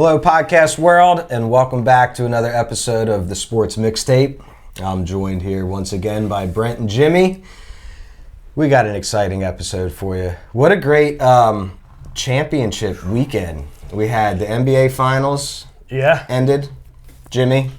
Hello, podcast world, and welcome back to another episode of the Sports Mixtape. I'm joined here once again by Brent and Jimmy. We got an exciting episode for you. What a great championship weekend. We had the NBA Finals. Yeah. Ended. Jimmy,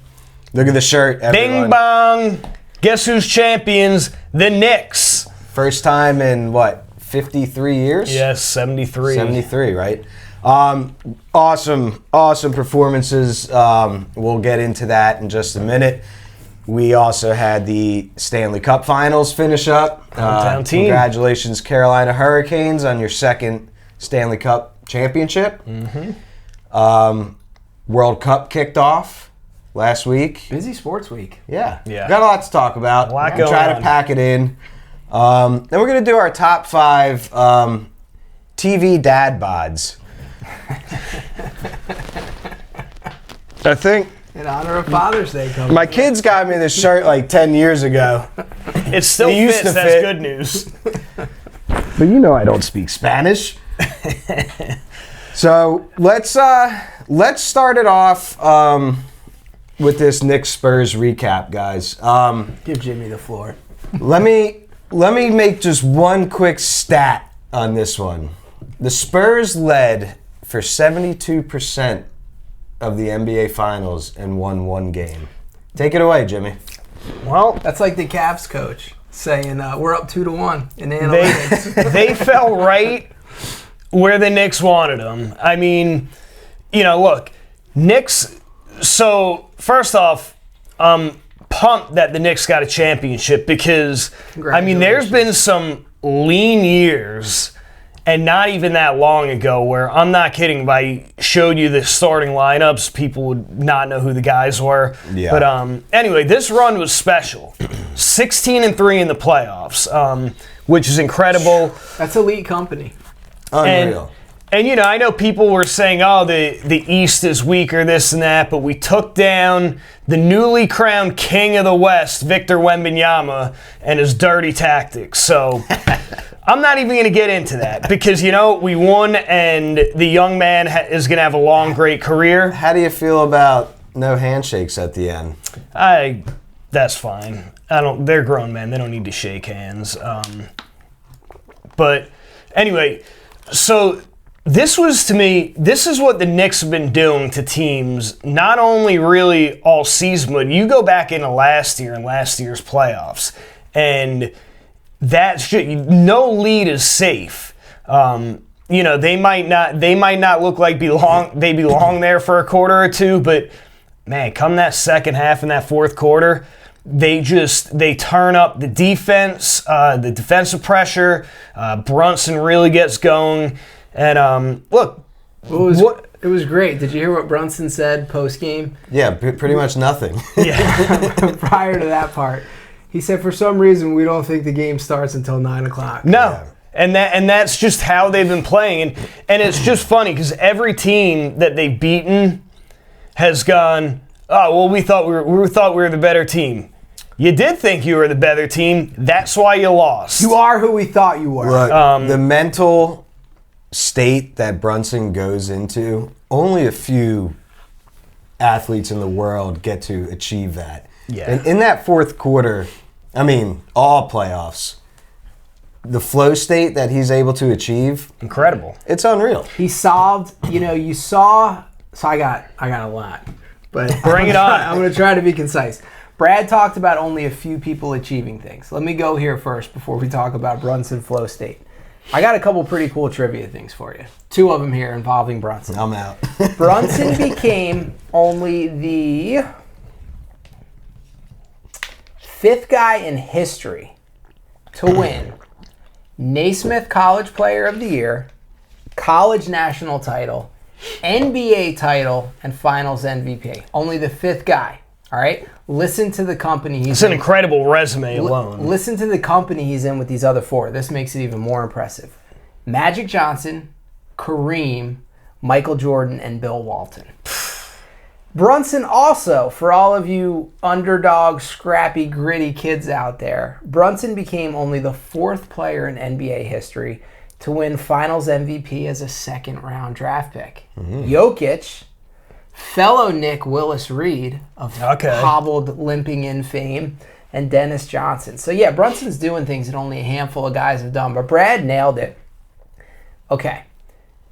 look at the shirt, everyone. Bing bong. Guess who's champions? The Knicks. First time in, 53 years? Yes, 73. 73, right? Awesome performances. We'll get into that in just a minute. We also had the Stanley Cup Finals finish up. Hometown team. Congratulations, Carolina Hurricanes, on your second Stanley Cup championship. Mm-hmm. World Cup kicked off last week. Busy sports week. Yeah. Yeah. Got a lot to talk about. A lot We'll try going to on. pack it in. Then we're going to do our top 5 TV dad bods. I think In honor of Father's Day coming. my kids got me this shirt like 10 years ago. It still It used fits. to That's fit. good news. But you know I don't speak Spanish. So let's start it off with this Knicks Spurs recap, guys. Give Jimmy the floor. Let me make just one quick stat on this one. The Spurs led for 72% of the NBA Finals and won one game. Take it away, Jimmy. Well, That's like the Cavs coach saying we're up 2-1 in analytics. they fell right where the Knicks wanted them. I mean, look, Knicks. So first off, pumped that the Knicks got a championship because, I mean, there's been some lean years, and not even that long ago, where, I'm not kidding, if I showed you the starting lineups, people would not know who the guys were. Yeah. But anyway, this run was special. 16-3 in the playoffs, which is incredible. That's elite company. Unreal. And I know people were saying, oh, the East is weak or this and that, but we took down the newly crowned king of the West, Victor Wembanyama, and his dirty tactics. So I'm not even going to get into that because, we won and the young man is going to have a long, great career. How do you feel about no handshakes at the end? That's fine. They're grown men. They don't need to shake hands. But anyway, so this is what the Knicks have been doing to teams, not only really all season, but you go back into last year and last year's playoffs, and no lead is safe. They might not look like they belong there for a quarter or two, but man, come that second half and that fourth quarter, they turn up the defense, the defensive pressure. Brunson really gets going. And look, It was great. Did you hear what Brunson said post-game? Yeah, pretty much nothing. yeah, Prior to that part. He said, for some reason, we don't think the game starts until 9 o'clock. no, and that's just how they've been playing, and it's just funny because every team that they've beaten has gone, oh well, we thought we were the better team. You did think you were the better team. That's why you lost. You are who we thought you were. Look, the mental state that Brunson goes into, only a few athletes in the world get to achieve that. Yeah. And in that fourth quarter, I mean, all playoffs, the flow state that he's able to achieve, Incredible. it's unreal. He solved, you saw, so I got a lot. But Bring it on. I'm going to try to be concise. Brad talked about only a few people achieving things. Let me go here first before we talk about Brunson flow state. I got a couple pretty cool trivia things for you. 2 of them here involving Brunson. I'm out. Brunson became only the 5th guy in history to win Naismith College Player of the Year, College National Title, NBA title, and Finals MVP. Only the 5th guy. All right? Listen to the company he's It's an incredible resume alone. Listen to the company he's in with these other 4. This makes it even more impressive. Magic Johnson, Kareem, Michael Jordan, and Bill Walton. Brunson also, for all of you underdog, scrappy, gritty kids out there, Brunson became only the 4th player in NBA history to win Finals MVP as a second-round draft pick. Jokic fellow Nick Willis Reed of hobbled, limping in fame, and Dennis Johnson. So, yeah, Brunson's doing things that only a handful of guys have done, but Brad nailed it. Okay.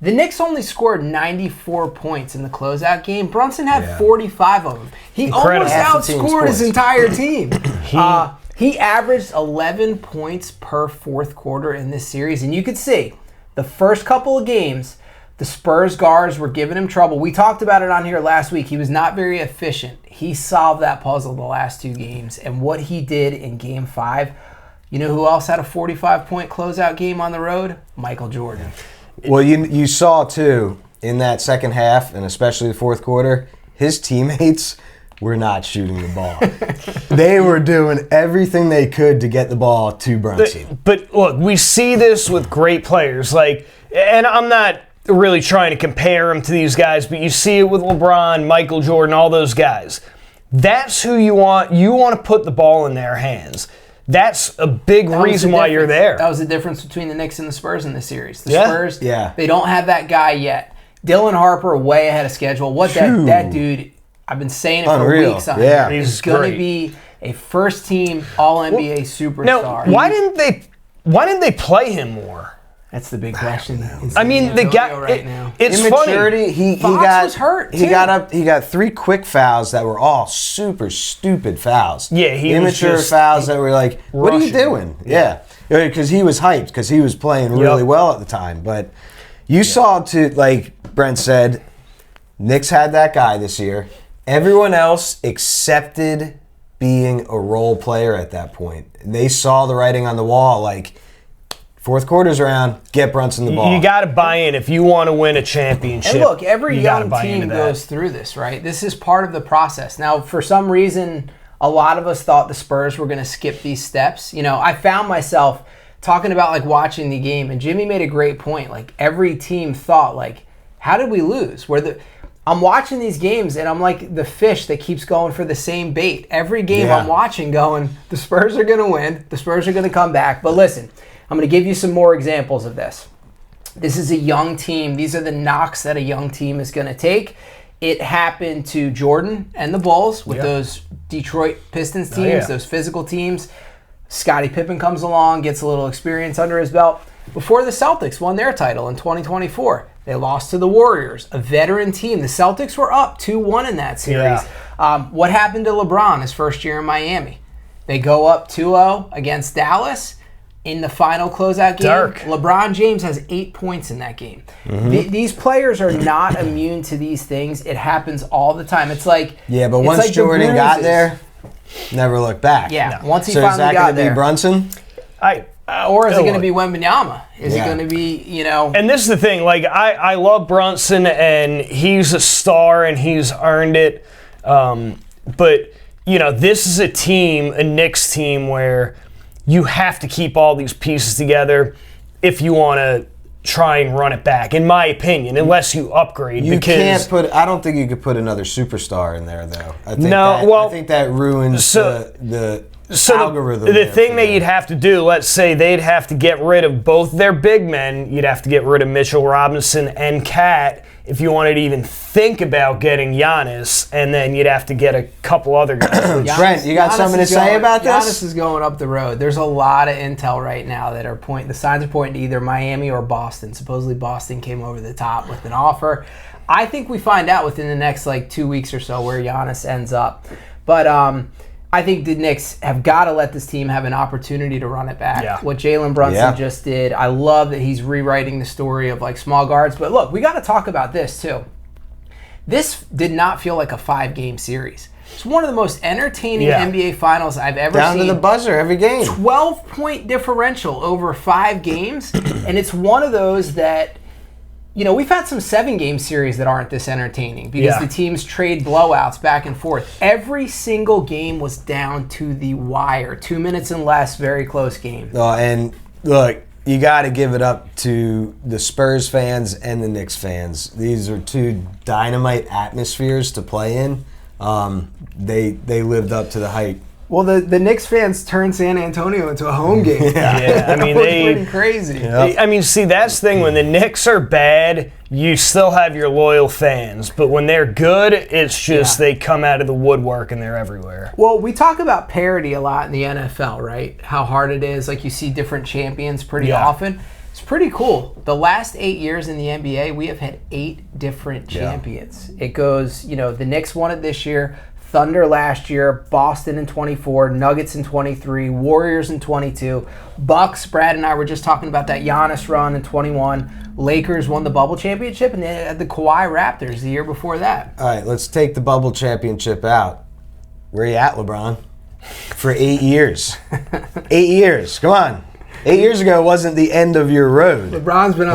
The Knicks only scored 94 points in the closeout game. Brunson had 45 of them. He almost outscored his entire team. He averaged 11 points per fourth quarter in this series, and you could see the first couple of games, the Spurs guards were giving him trouble. We talked about it on here last week. He was not very efficient. He solved that puzzle the last 2 games, and what he did in Game 5, you know who else had a 45-point closeout game on the road? Michael Jordan. Well, you saw, too, in that second half, and especially the fourth quarter, his teammates were not shooting the ball. They were doing everything they could to get the ball to Brunson. But look, we see this with great players. And I'm not really trying to compare him to these guys, but you see it with LeBron, Michael Jordan, all those guys. That's who you want. You want to put the ball in their hands. That's a big reason why you're there. That was the difference between the Knicks and the Spurs in this series. The Spurs, they don't have that guy yet. Dylan Harper way ahead of schedule. That dude, I've been saying it for weeks on here. He's going to be a first-team All-NBA superstar. Now, why didn't they play him more? That's the big question. I mean, the guy. Right now. It's immaturity. Funny. Fox was hurt. He got 3 quick fouls that were all super stupid fouls. Yeah, he immature was just fouls that were like, "What are you doing?" Yeah, because he was hyped because he was playing really well at the time. But you saw, like Brent said, Knicks had that guy this year. Everyone else accepted being a role player at that point. They saw the writing on the wall, like. Fourth quarter's around, get Brunson the ball. You got to buy in if you want to win a championship. And look, every young team goes through this, right? This is part of the process. Now, for some reason, a lot of us thought the Spurs were going to skip these steps. You know, I found myself talking about, like, watching the game, and Jimmy made a great point. Like, every team thought, like, how did we lose? I'm watching these games, and I'm like the fish that keeps going for the same bait. Every game I'm watching going, the Spurs are going to win. The Spurs are going to come back. But listen, I'm going to give you some more examples of this. This is a young team. These are the knocks that a young team is going to take. It happened to Jordan and the Bulls with those Detroit Pistons teams, those physical teams. Scottie Pippen comes along, gets a little experience under his belt. Before the Celtics won their title in 2024, they lost to the Warriors, a veteran team. The Celtics were up 2-1 in that series. What happened to LeBron his first year in Miami? They go up 2-0 against Dallas. In the final closeout game, LeBron James has 8 points in that game. These players are not immune to these things. It happens all the time. It's like but once like Jordan got there, never looked back. Yeah, once he finally got there. Be Brunson? Or is it going to be Wembanyama? Is it going to be, And this is the thing. Like, I love Brunson, and he's a star, and he's earned it. But, this is a team, a Knicks team, where you have to keep all these pieces together if you want to try and run it back, in my opinion, unless you upgrade. I don't think you could put another superstar in there, though. I think that ruins the algorithm. The thing that you'd have to do, let's say they'd have to get rid of both their big men. You'd have to get rid of Mitchell Robinson and Cat if you wanted to even think about getting Giannis, and then you'd have to get a couple other guys. Brent, you got something to say about this? Giannis is going up the road. There's a lot of intel right now that are the signs are pointing to either Miami or Boston. Supposedly Boston came over the top with an offer. I think we find out within the next 2 weeks or so where Giannis ends up. But I think the Knicks have got to let this team have an opportunity to run it back. Yeah. What Jalen Brunson just did, I love that he's rewriting the story of small guards. But look, we got to talk about this too. This did not feel like a 5-game series. It's one of the most entertaining NBA Finals I've ever seen. Down to the buzzer every game. 12-point differential over 5 games, and it's one of those that. We've had some 7-game series that aren't this entertaining because the teams trade blowouts back and forth. Every single game was down to the wire. 2 minutes and less, very close game. And look, you got to give it up to the Spurs fans and the Knicks fans. These are 2 dynamite atmospheres to play in. They lived up to the hype Well, the Knicks fans turned San Antonio into a home game. Yeah, I mean, that was pretty crazy. Yep. I mean, see, that's the thing. When the Knicks are bad, you still have your loyal fans. But when they're good, it's just they come out of the woodwork and they're everywhere. Well, we talk about parity a lot in the NFL, right? How hard it is. Like, you see different champions pretty often. It's pretty cool. The last 8 years in the NBA, we have had 8 different champions. It goes, the Knicks won it this year, Thunder last year, Boston in 24, Nuggets in 23, Warriors in 22, Bucks, Brad and I were just talking about that Giannis run in 21, Lakers won the bubble championship, and they had the Kawhi Raptors the year before that. All right, let's take the bubble championship out. Where you at, LeBron? For 8 years. 8 years, come on. 8 years ago wasn't the end of your road. LeBron's been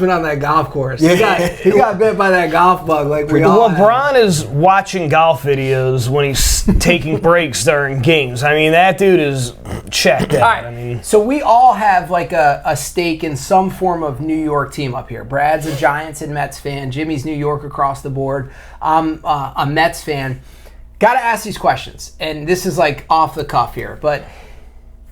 on that golf course. Yeah. He got bit by that golf bug like we all LeBron is watching golf videos when he's taking breaks during games. I mean, that dude is checked out. Right. I mean, so we all have like a stake in some form of New York team up here. Brad's a Giants and Mets fan. Jimmy's New York across the board. I'm a Mets fan. Got to ask these questions, and this is like off the cuff here, but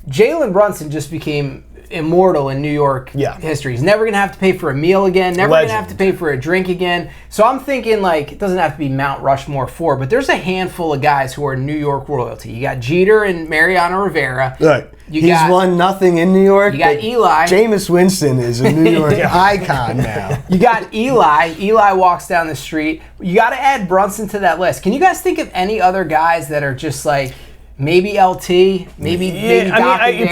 Jalen Brunson just became immortal in New York history. He's never going to have to pay for a meal again, never going to have to pay for a drink again. So I'm thinking, like, it doesn't have to be Mount Rushmore 4, but there's a handful of guys who are New York royalty. You got Jeter and Mariano Rivera. Look, he's won nothing in New York. You got Eli. Jameis Winston is a New York icon now. You got Eli. Eli walks down the street. You got to add Brunson to that list. Can you guys think of any other guys that are just like, maybe LT, maybe you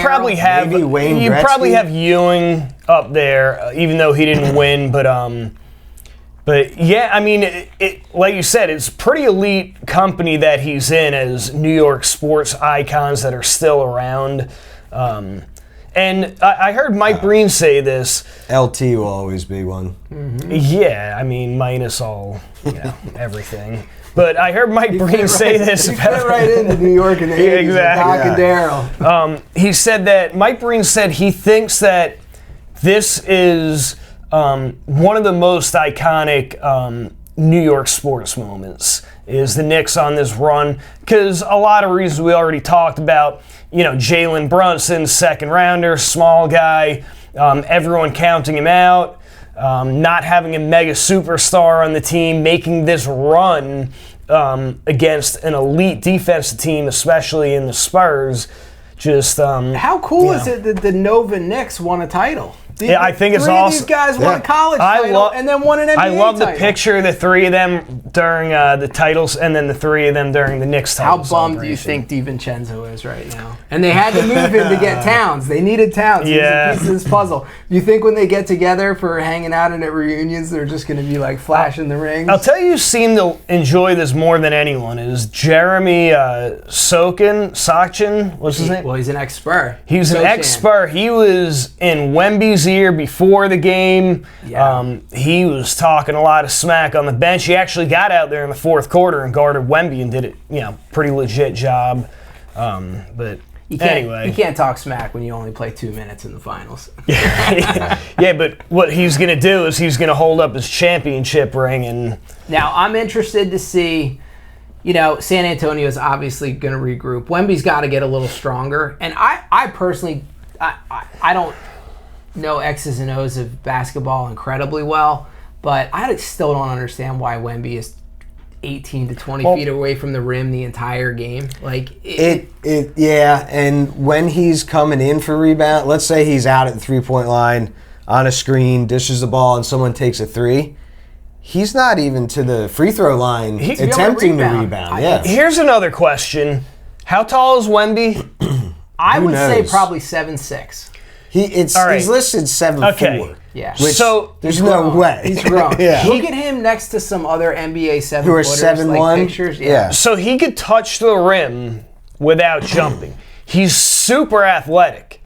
probably have maybe Wayne you Gretzky. probably have Ewing up there, even though he didn't win. But yeah, I mean, it like you said, it's pretty elite company that he's in as New York sports icons that are still around. And I heard Mike Breen say this. LT will always be one. Mm-hmm. Yeah, I mean, minus all everything. But I heard Mike Breen say this about... He fit right into New York in the 80s. Exactly. Doc and Daryl. He said that... Mike Breen said he thinks that this is one of the most iconic New York sports moments is the Knicks on this run. Because a lot of reasons we already talked about. Jalen Brunson, second rounder, small guy, everyone counting him out. Not having a mega superstar on the team, making this run against an elite defensive team, especially in the Spurs. Just how cool is it that the Nova Knicks won a title? I think it's awesome. These guys won a college title and then won an NBA title. I love the picture of the three of them during the titles and then the three of them during the Knicks title. How bummed do you think DiVincenzo is right now? And they had to move him to get Towns. They needed Towns. Yeah. He was a piece of this puzzle. You think when they get together for hanging out and at reunions, they're just going to be like flashing the rings? I'll tell you who seemed to enjoy this more than anyone is Jeremy Sochin. What's his name? Well, he's an ex-Spur. He was an ex-Spur. He was in Wemby's ear before the game. Yeah. He was talking a lot of smack on the bench. He actually got out there in the fourth quarter and guarded Wemby and did it, pretty legit job. But anyway. You can't talk smack when you only play 2 minutes in the finals. Yeah, but what he's going to do is he's going to hold up his championship ring. And now, I'm interested to see, San Antonio is obviously going to regroup. Wemby's got to get a little stronger. And I personally, I don't know X's and O's of basketball incredibly well, but I still don't understand why Wemby is 18 to 20 feet away from the rim the entire game. Like yeah, and when he's coming in for rebound, let's say he's out at the three-point line on a screen, dishes the ball, and someone takes a three. He's not even to the free throw line attempting to rebound. Yeah. Here's another question: how tall is Wemby? I would say probably 7'6". He's listed 7'4". Okay. Yeah. So there's no way. He's grown. Yeah. Look at him next to some other NBA 7-footers. Who are 7'1". Like pictures. Yeah. So he could touch the rim without jumping. He's super athletic.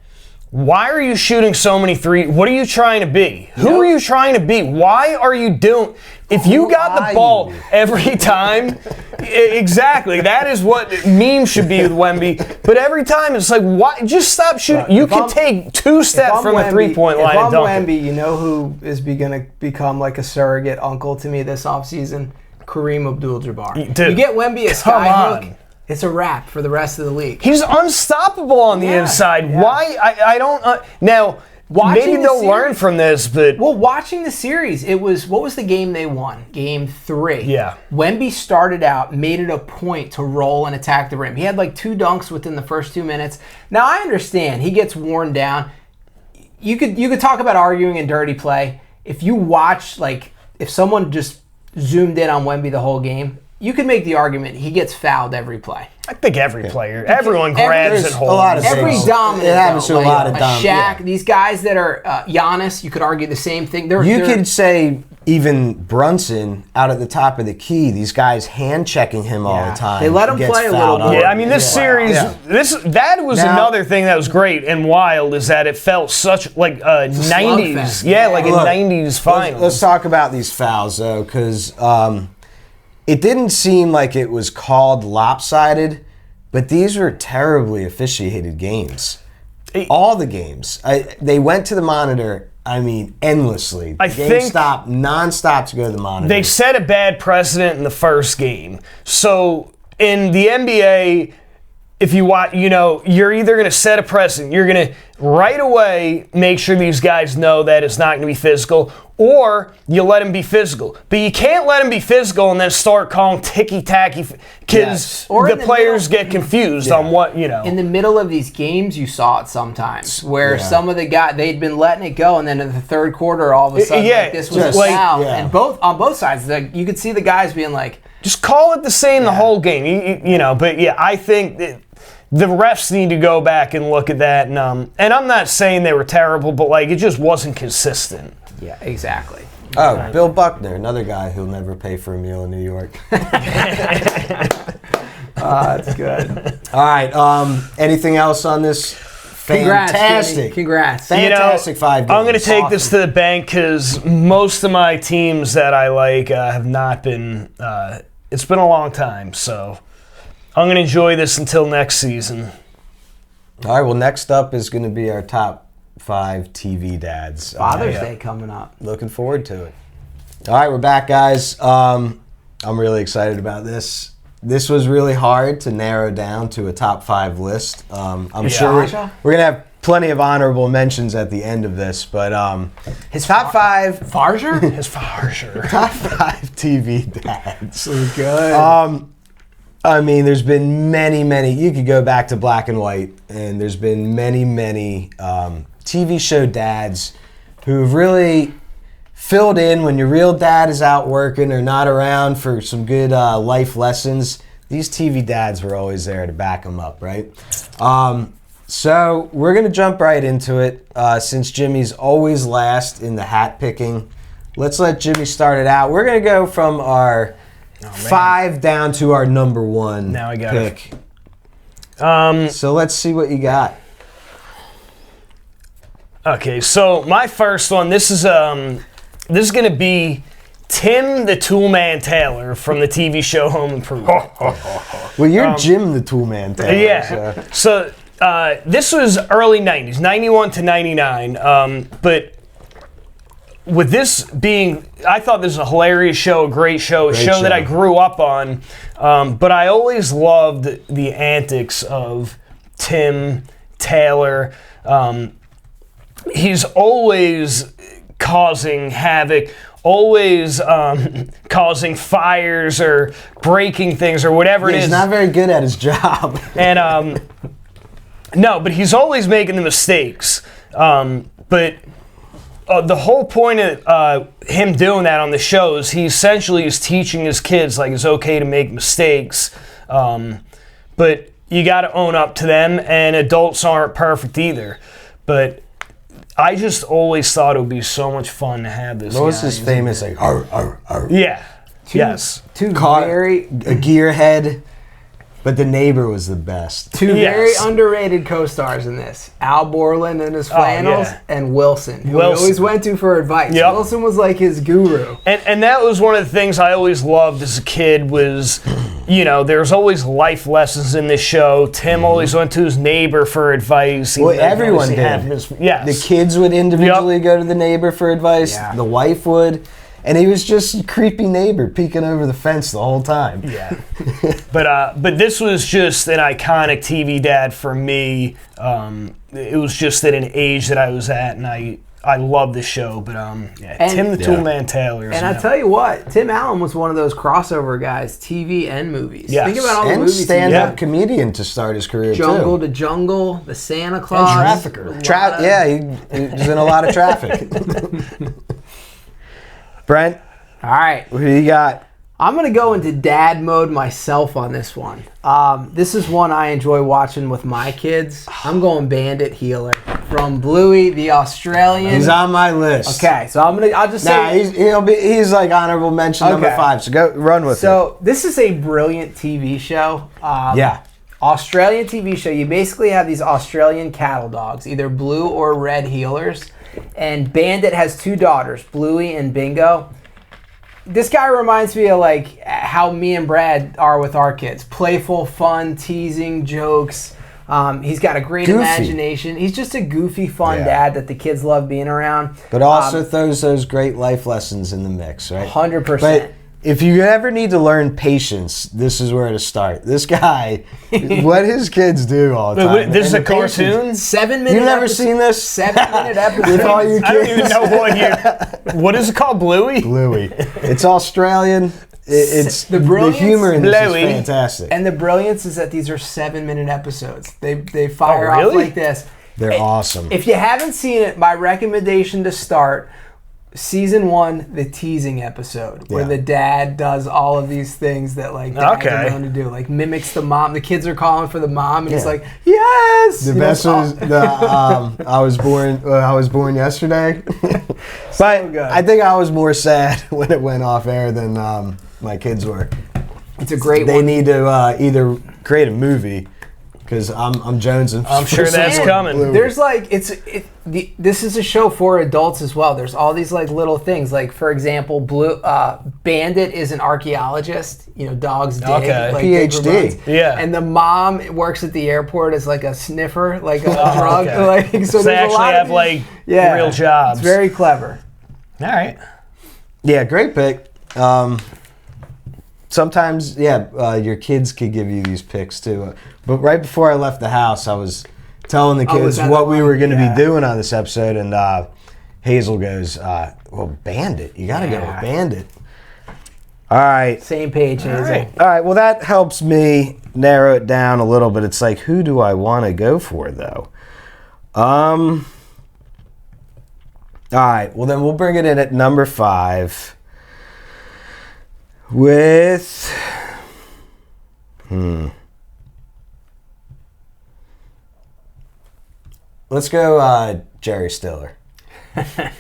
Why are you shooting so many threes? What are you trying to be? Who are you trying to be? Why are you doing... If you got the ball every time, exactly, that is what memes should be with Wemby. But every time it's like, why? Just stop shooting. You can take 2 steps from the three-point line and dunk it. Wemby, you know who is going to become like a surrogate uncle to me this offseason? Kareem Abdul-Jabbar. Dude, you get Wemby a skyhook, It's a wrap for the rest of the league. He's unstoppable on the inside. Yeah. Why? I don't. Now, Watching maybe they'll learn from this, but Well, watching the series, what was the game they won? Game 3. Yeah. Wemby started out, made it a point to roll and attack the rim. He had like 2 dunks within the first 2 minutes. Now I understand he gets worn down. You could talk about arguing and dirty play. If you watch, like, if someone just zoomed in on Wemby the whole game, you could make the argument he gets fouled every play. I think every player, everyone grabs and holds. a lot of Every things. dominant, It happens to a lot of Shaq, yeah. these guys that are Giannis, you could argue the same thing. You could say even Brunson out at the top of the key. These guys hand checking him all Yeah. the time. They let him gets play a fouled little bit. on. Yeah, I mean, this series, Yeah. that was Now- another thing that was great and wild is that it felt such like a 90s, slugfest. yeah, like Look, a 90s final. Let's talk about these fouls though, because it didn't seem like it was called lopsided, but these were terribly officiated games. All the games. They went to the monitor. I mean, endlessly. The game think- stopped nonstop to go to the monitor. They set a bad precedent in the first game. So in the NBA, if you watch, you're either going to set a precedent, you're going to right away make sure these guys know that it's not going to be physical, or you let them be physical. But you can't let them be physical and then start calling ticky-tacky because Yes. the players get confused on what, In the middle of these games, you saw it sometimes where Yeah. some of the guys, they'd been letting it go, and then in the third quarter, all of a sudden, Yeah, like, this was just a like- foul. yeah. And on both sides, you could see the guys being like, just call it the same the whole game. But yeah, I think that the refs need to go back and look at that. And I'm not saying they were terrible, but like it just wasn't consistent. yeah, exactly. Oh, Bill Buckner, another guy who'll never pay for a meal in New York. That's good. All right. Anything else on this? Congrats, Fantastic. Jimmy. Congrats. Fantastic 5 games. I'm going to take this Awesome. to the bank because most of my teams that I like have not been. It's been a long time, so I'm going to enjoy this until next season. All right. Well, next up is going to be our top 5 TV dads. Father's Yeah. Day coming up. Looking forward to it. All right, we're back, guys. I'm really excited about this. This was really hard to narrow down to a top 5 list. I'm sure we're going to have plenty of honorable mentions at the end of this, but his top 5 Farger? His Farger. top 5 TV dads. Good. I mean, there's been many. You could go back to Black and White, and there's been many TV show dads who've really filled in when your real dad is out working or not around for some good life lessons. These TV dads were always there to back them up, right? So we're going to jump right into it. Since Jimmy's always last in the hat picking, let's let Jimmy start it out. We're going to go from our 5 down to our number 1 Now I got pick. So let's see what you got. Okay, so my first one. This is going to be Tim the Toolman Taylor from the TV show Home Improvement. Well, you're Jim the Toolman Taylor. Yeah. So this was early 90s, 91 to 99. But with this being, I thought this was a hilarious show, a great show, a show that I grew up on. But I always loved the antics of Tim Taylor. He's always causing havoc, always causing fires or breaking things or whatever it is. He's not very good at his job. And no, but he's always making the mistakes. But the whole point of him doing that on the show is he essentially is teaching his kids like it's okay to make mistakes, but you got to own up to them. And adults aren't perfect either. But I just always thought it would be so much fun to have this. What was guy. his famous like? Arr, arr, arr. Yeah. Yes. Two Car- very a gearhead, but the neighbor was the best. very Yes. underrated co-stars in this. Al Borland and his flannels, yeah. and Wilson, who Wilson. he always went to for advice. Yep. Wilson was like his guru. And that was one of the things I always loved as a kid was, there's always life lessons in this show. Tim always went to his neighbor for advice. Well, everyone did. Yes. The kids would individually go to the neighbor for advice. Yeah. The wife would. and he was just a creepy neighbor peeking over the fence the whole time. Yeah. But this was just an iconic TV dad for me. It was just at an age that I was at, and I love the show. But Tim the Toolman Taylor. And I tell you what, Tim Allen was one of those crossover guys, TV and movies. Yes. Think about all the And movies. stand-up comedian to start his career Jungle too. to Jungle, the Santa Claus. Trafficker. He was in a lot of traffic. Brent, All right. who you got? I'm going to go into dad mode myself on this one. This is one I enjoy watching with my kids. I'm going Bandit Healer from Bluey, the Australian. He's on my list. Okay, so I'll just say. He's like honorable mention number Okay. 5. So go run with it. So this is a brilliant TV show. Yeah. Australian TV show. You basically have these Australian cattle dogs, either blue or red healers. And Bandit has 2 daughters, Bluey and Bingo. This guy reminds me of like how me and Brad are with our kids. Playful, fun, teasing, jokes. He's got a great Goofy. imagination. He's just a goofy, fun Yeah. dad that the kids love being around. But also throws those great life lessons in the mix, right? 100%. But if you ever need to learn patience, this is where to start. This guy, what his kids do all the time. This is a And the patience. cartoon? 7-minute You've never episode- seen this? 7-minute episode. With all your I don't even kids? know what you. What is it called, Bluey? Bluey. It's Australian. It's The the brilliance- humor in this Bluey. is fantastic. And the brilliance is that these are 7-minute episodes. They fire Oh, off really? like this. They're awesome. If you haven't seen it, my recommendation to start season 1, the teasing episode, where Yeah. the dad does all of these things that like dads are known to do, like mimics the mom. The kids are calling for the mom, and he's Yeah. like, "Yes." The You know, best was I was born yesterday. But good. I think I was more sad when it went off air than my kids were. It's a great They one. need to either create a movie because I'm jonesing. I'm sure for that's some coming. Bluey. There's like this is a show for adults as well. There's all these like little things. Like for example, Bandit is an archaeologist. You know, dogs dig. Okay. Like, dig for PhD. bugs. Yeah. And the mom works at the airport as like a sniffer, like a drug. okay. Like so, So they there's a actually lot of have these- like yeah, real jobs. It's very clever. All right. Yeah, great pick. Sometimes, your kids could give you these picks too. But right before I left the house, I was telling the Oh, was kids that what the we one? were going to Yeah. be doing on this episode, and Hazel goes, "Well, Bandit. You got to go Yeah. with Bandit." All right. Same page, Hazel. All right. Well, that helps me narrow it down a little bit. It's like, who do I want to go for though? All right. Well, then we'll bring it in at number 5 with. Let's go Jerry Stiller.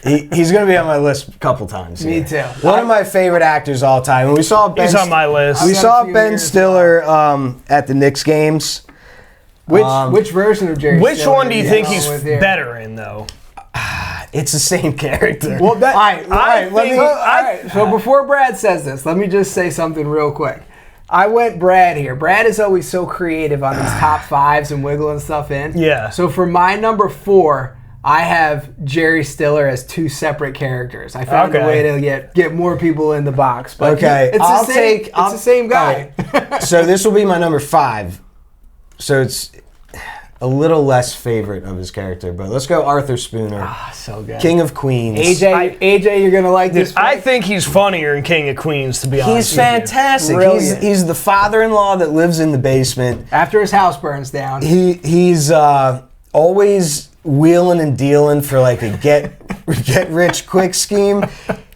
He's going to be on my list a couple times. Me here. too. One of my favorite actors all time. And we saw Ben. He's on my list. We I've got saw a few Ben years Stiller at the Knicks games. Which version of Jerry? Which Stiller one do you are think going he's with here? better in, though? It's the same character. Well, that, all right, let me. all right, so before Brad says this, let me just say something real quick. I went Brad here. Brad is always so creative on these top 5s and wiggling stuff in. Yeah. So for my number 4, I have Jerry Stiller as 2 separate characters. I found a way to get more people in the box. But Okay, it's the same guy. So this will be my number 5. So it's a little less favorite of his character, but let's go Arthur Spooner, So good. King of Queens. AJ, you're gonna like this. I think he's funnier in King of Queens, to be honest. He's with you. fantastic. Brilliant. He's the father-in-law that lives in the basement. After his house burns down. He's always wheeling and dealing for like a get rich quick scheme.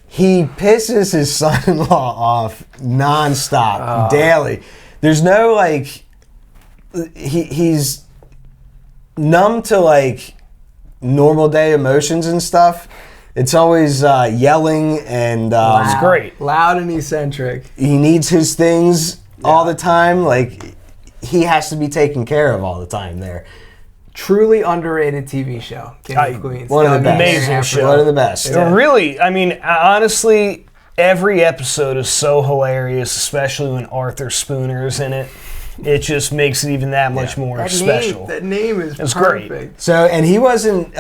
He pisses his son-in-law off nonstop, daily. There's no like he's numb to like normal day emotions and stuff. It's always yelling and It's great. Loud and eccentric. he needs his things all the time. Like he has to be taken care of all the time there. Truly underrated TV show. King of Queens. One of the best. Amazing show. One of the best. Really, I mean, honestly, every episode is so hilarious, especially when Arthur Spooner's in it. It just makes it even that much more special. That name is It's perfect. great. So, and he wasn't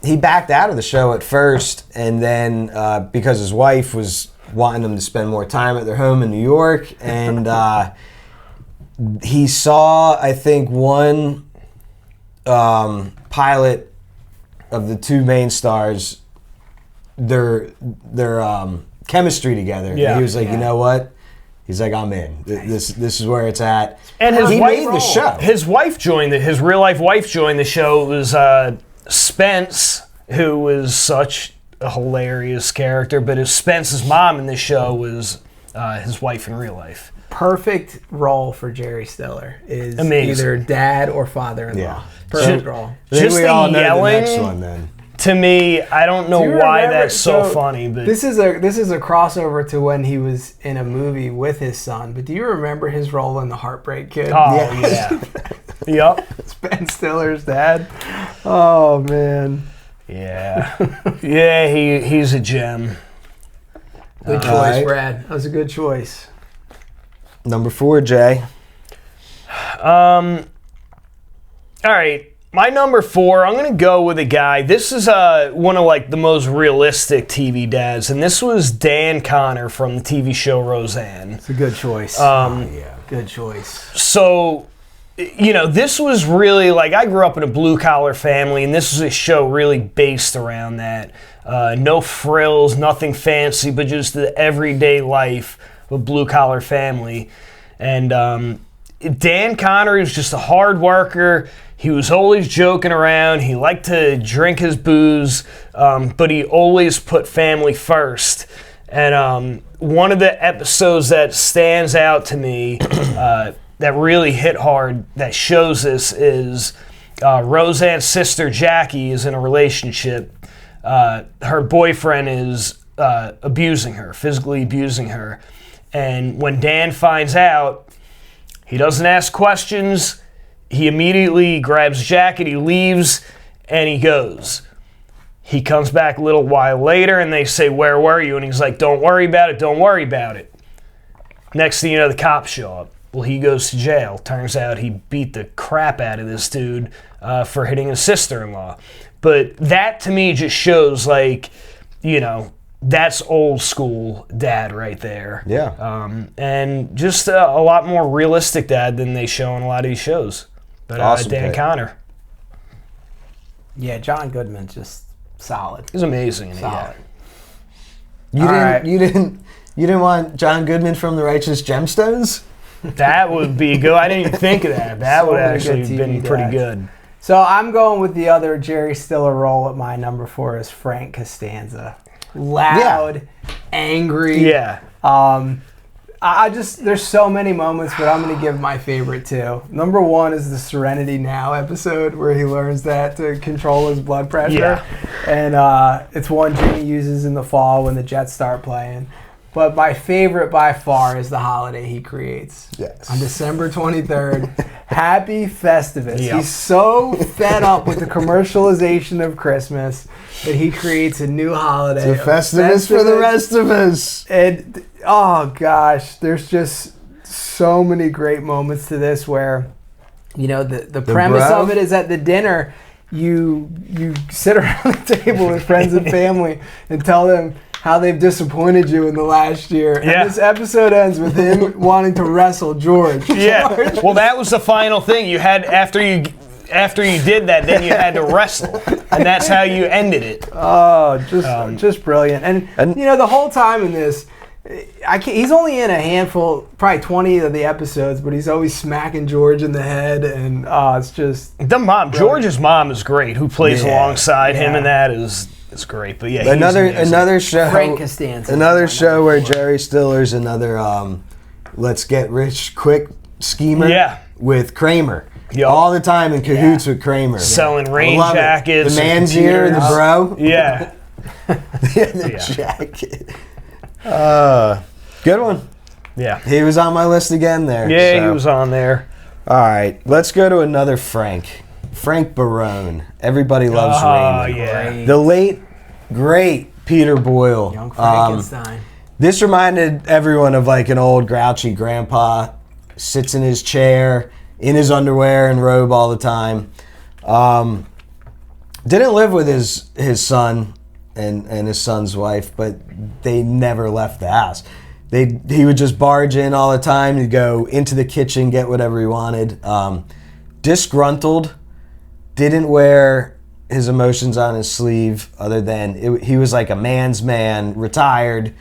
he backed out of the show at first, and then because his wife was wanting him to spend more time at their home in New York, and he saw, I think, one pilot of the two main stars, their chemistry together. Yeah. And he was like, you know what? He's like, I'm in. This is where it's at. And he made the show. His wife joined his real life wife joined the show. It was Spence, who was such a hilarious character, but Spence's mom in the show was his wife in real life. Perfect role for Jerry Stiller is Amazing. either dad or father-in-law. Yeah. Perfect role. I think Just we the all know yelling. the next one then. To me, I don't know Do you why remember- that's so funny, but this is a crossover to when he was in a movie with his son. But do you remember his role in The Heartbreak Kid? oh yeah, yep, Ben Stiller's dad. Oh man, yeah, yeah. He's a gem. good choice, Alright. Brad. That was a good choice. Number 4, Jay. All right. My number 4, I'm going to go with a guy. This is one of like the most realistic TV dads, and this was Dan Connor from the TV show Roseanne. It's a good choice. Yeah. Good choice. So, this was really like I grew up in a blue collar family, and this was a show really based around that. No frills, nothing fancy, but just the everyday life of a blue collar family. And Dan Connor was just a hard worker. He was always joking around. He liked to drink his booze, but he always put family first. And one of the episodes that stands out to me that really hit hard that shows this is Roseanne's sister Jackie is in a relationship. Her boyfriend is abusing her, physically abusing her. And when Dan finds out, he doesn't ask questions. He immediately grabs Jackie, he leaves, and he goes. He comes back a little while later, and they say, "Where were you?" And he's like, "Don't worry about it, don't worry about it." Next thing you know, the cops show up. Well, he goes to jail. Turns out he beat the crap out of this dude for hitting his sister-in-law. But that, to me, just shows, like, that's old school dad right there. Yeah. And just a lot more realistic dad than they show in a lot of these shows. But Awesome Dan pick. Connor Yeah, John Goodman's just solid. is amazing in it. Solid. You All didn't. right. You didn't want John Goodman from The Righteous Gemstones? That would be good. I didn't even think of that. That So would many actually good have been TV pretty dads. good. So I'm going with the other Jerry Stiller role at my number 4 is Frank Costanza. Loud, angry. Yeah. There's so many moments, but I'm going to give my favorite two. Number 1 is the Serenity Now episode where he learns that to control his blood pressure. Yeah. And it's one Jimmy uses in the fall when the Jets start playing. But my favorite by far is the holiday he creates. Yes. On December 23rd, Happy Festivus. Yep. He's so fed up with the commercialization of Christmas that he creates a new holiday. The Festivus for the rest of us. And oh gosh, there's just so many great moments to this where, the premise bro? of it is at the dinner, you sit around the table with friends and family and tell them how they've disappointed you in the last year. Yeah. And this episode ends with him wanting to wrestle George. Yeah. Well, that was the final thing. You had after you did that, then you had to wrestle, and that's how you ended it. Oh, just brilliant. And the whole time in this, he's only in a handful, probably 20 of the episodes, but he's always smacking George in the head, and it's just George's mom is great. Who plays Yeah. alongside him, Yeah. and that is great. But yeah, he's amazing. Another show. Frank Costanza. Another show where Jerry Stiller's another let's get rich quick schemer. Yeah. With Kramer. Yep. All the time in cahoots with Kramer. Selling I rain love it. jackets, The and man's ear, the computers. bro. Yeah. The Yeah. jacket. Good one. Yeah. He was on my list again there. Yeah, so. he was on there. All right, let's go to another Frank. Frank Barone. Everybody loves Oh, Raymond. yeah. The late, great Peter Boyle. Young Frankenstein. This reminded everyone of like an old grouchy grandpa. Sits in his chair, in his underwear and robe all the time. Didn't live with his son and his son's wife, but they never left the house. He would just barge in all the time. He'd go into the kitchen, get whatever he wanted. Disgruntled, didn't wear his emotions on his sleeve other than he was like a man's man, retired.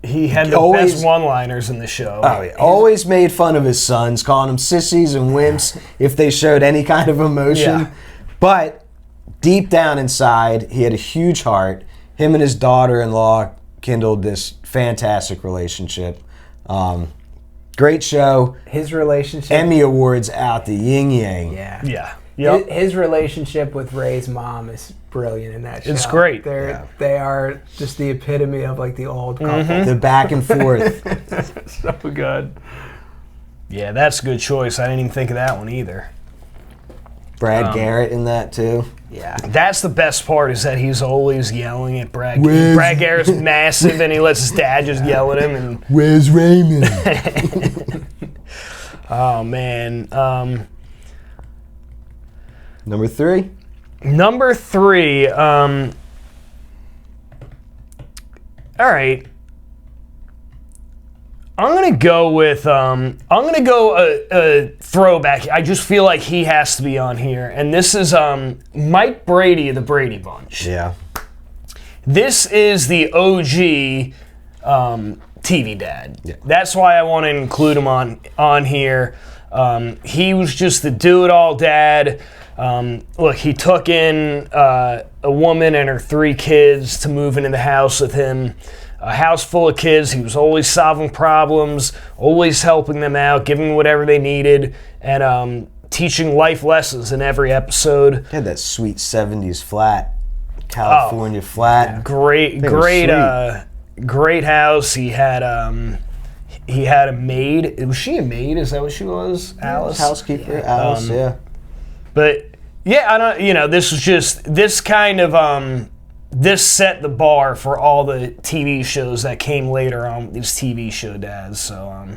He had the best one-liners in the show. Oh, yeah. Always made fun of his sons, calling them sissies and wimps if they showed any kind of emotion. Yeah. But deep down inside, he had a huge heart. Him and his daughter-in-law kindled this fantastic relationship. Great show. His relationship. Emmy Awards out the yin-yang. Yeah. Yeah. Yep. His relationship with Ray's mom is brilliant in that show. It's great. They are just the epitome of like the old couple. The back and forth. So good. Yeah, that's a good choice. I didn't even think of that one either. Brad Garrett in that too. Yeah. That's the best part is that he's always yelling at Brad. Where's- Brad Garrett's massive, and he lets his dad just yell at him. And Where's Raymond? oh man, Number 3. number 3. All right. I'm gonna go with a throwback. I just feel like he has to be on here, and this is Mike Brady of the Brady Bunch. Yeah. This is the OG TV dad. Yeah. That's why I want to include him on here. He was just the do-it-all dad. Look, he took in a woman and her 3 kids to move into the house with him. A house full of kids. He was always solving problems, always helping them out, giving them whatever they needed, and teaching life lessons in every episode. He had that sweet 70s flat, California flat. Great house. He had a maid. Was she a maid? Is that what she was? Alice. Housekeeper, Alice, yeah. But yeah, I don't. This was just this kind of this set the bar for all the TV shows that came later on. These TV show dads. So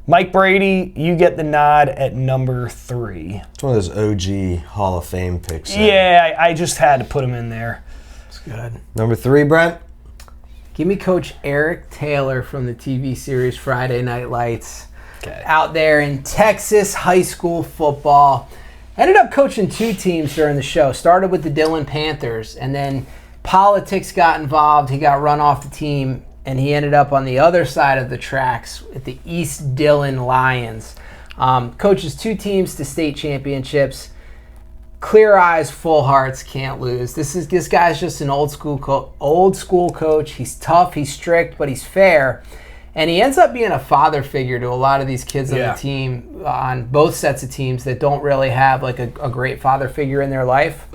Mike Brady, you get the nod at number 3. It's one of those OG Hall of Fame picks. Yeah, I just had to put him in there. It's good. Number 3, Brent. Give me Coach Eric Taylor from the TV series Friday Night Lights. Okay. Out there in Texas high school football. Ended up coaching 2 teams during the show. Started with the Dillon Panthers, and then politics got involved. He got run off the team, and he ended up on the other side of the tracks at the East Dillon Lions. Coaches 2 teams to state championships. Clear eyes, full hearts, can't lose. This guy's just an old school coach. He's tough, he's strict, but he's fair. And he ends up being a father figure to a lot of these kids on the team, on both sets of teams that don't really have like a great father figure in their life.